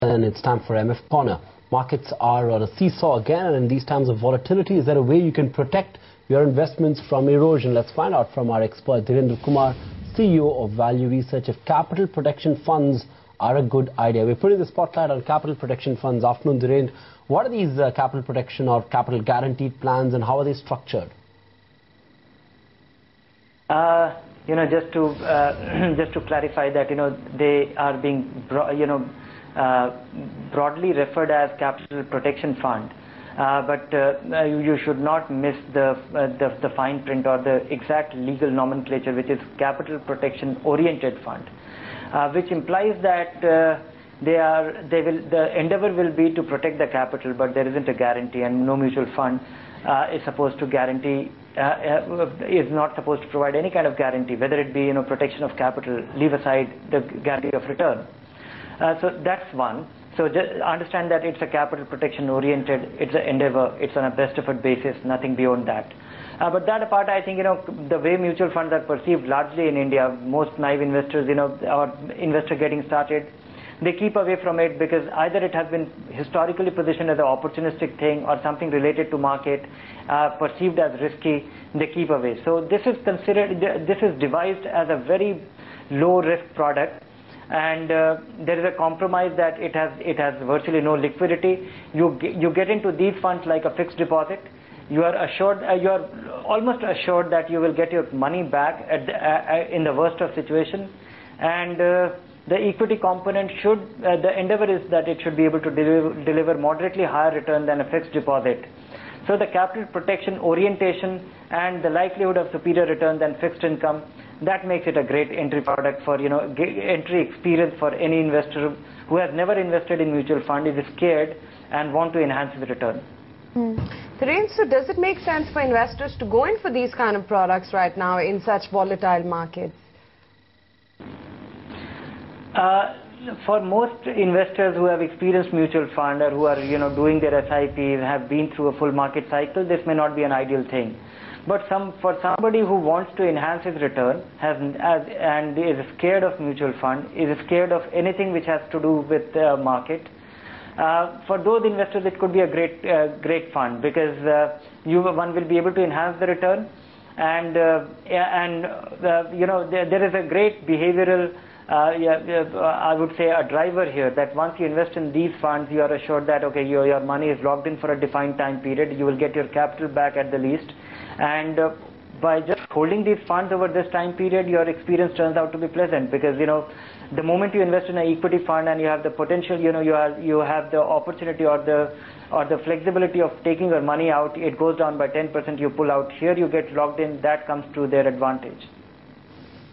And it's time for MF Corner. Markets are on a seesaw again, and in these times of volatility, is there a way you can protect your investments from erosion? Let's find out from our expert, Dhirendra Kumar, CEO of Value Research, if capital protection funds are a good idea. We're putting the spotlight on capital protection funds. Afternoon, Dhirendra. What are these capital protection or capital guaranteed plans, and how are they structured? Just to clarify that, they are being, broadly referred as capital protection fund, but you should not miss the fine print or the exact legal nomenclature, which is capital protection oriented fund, which implies that the endeavor will be to protect the capital, but there isn't a guarantee, and no mutual fund is supposed to guarantee. Is not supposed to provide any kind of guarantee, whether it be protection of capital, leave aside the guarantee of return. So that's one. So just understand that it's a capital protection oriented, it's an endeavor, it's on a best effort basis, nothing beyond that. But that apart, I think the way mutual funds are perceived largely in India, most naive investors, or investor getting started, they keep away from it because either it has been historically positioned as an opportunistic thing or something related to market, perceived as risky. They keep away. So this is devised as a very low risk product, and there is a compromise that it has virtually no liquidity. You get into these funds like a fixed deposit. You are assured, you are almost assured that you will get your money back in the worst of situation, and the equity component the endeavor is that it should be able to deliver moderately higher return than a fixed deposit. So the capital protection orientation and the likelihood of superior return than fixed income, that makes it a great entry product for, entry experience for any investor who has never invested in mutual fund, is scared and want to enhance his return. Dhirendra, so does it make sense for investors to go in for these kind of products right now in such volatile markets? For most investors who have experienced mutual fund or who are doing their SIPs, have been through a full market cycle, this may not be an ideal thing. But for somebody who wants to enhance his return and is scared of mutual fund, is scared of anything which has to do with the market, for those investors it could be a great fund, because one will be able to enhance the return, and there is a great behavioral I would say a driver here, that once you invest in these funds, you are assured that okay, your money is locked in for a defined time period, you will get your capital back at the least, and by just holding these funds over this time period, your experience turns out to be pleasant, because the moment you invest in an equity fund and you have the potential, you have the opportunity or the flexibility of taking your money out, it goes down by 10%, you pull out. Here you get locked in, that comes to their advantage.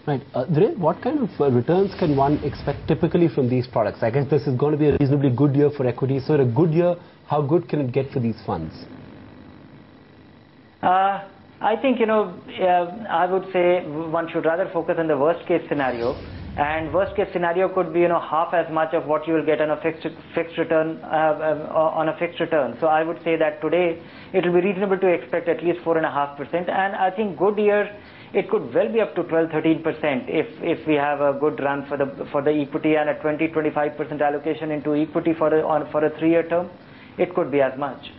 Right. Dhirendra, what kind of returns can one expect typically from these products? I guess this is going to be a reasonably good year for equity. So in a good year, how good can it get for these funds? I think, I would say one should rather focus on the worst case scenario. And worst case scenario could be, half as much of what you will get on a fixed return, So I would say that today it will be reasonable to expect at least 4.5%. And I think good year, it could well be up to 12-13% if we have a good run for the equity, and a 20-25% allocation into equity for a 3-year term. It could be as much.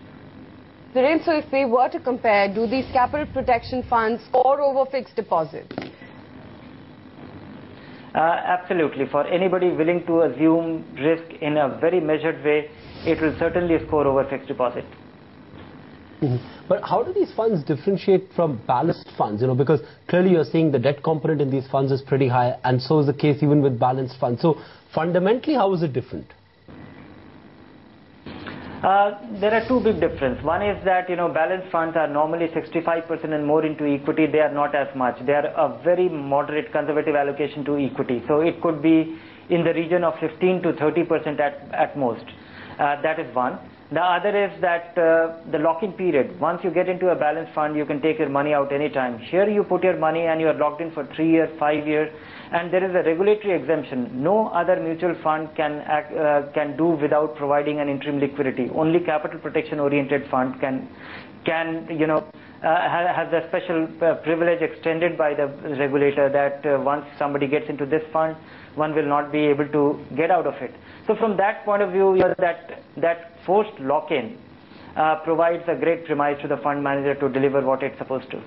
Dhirendra, so if we were to compare, do these capital protection funds score over fixed deposits? Absolutely. For anybody willing to assume risk in a very measured way, it will certainly score over fixed deposit. But how do these funds differentiate from balanced funds? Because clearly you're saying the debt component in these funds is pretty high, and so is the case even with balanced funds. So fundamentally, how is it different? There are two big differences. One is that balanced funds are normally 65% and more into equity. They are not as much. They are a very moderate conservative allocation to equity. So it could be in the region of 15 to 30% at most. That is one. The other is that the lock-in period. Once you get into a balanced fund, you can take your money out anytime. Here you put your money and you are locked in for 3 years, 5 years, and there is a regulatory exemption. No other mutual fund can do without providing an interim liquidity. Only capital protection oriented fund can has a special privilege extended by the regulator that once somebody gets into this fund, one will not be able to get out of it. So from that point of view, that forced lock-in provides a great premise to the fund manager to deliver what it's supposed to.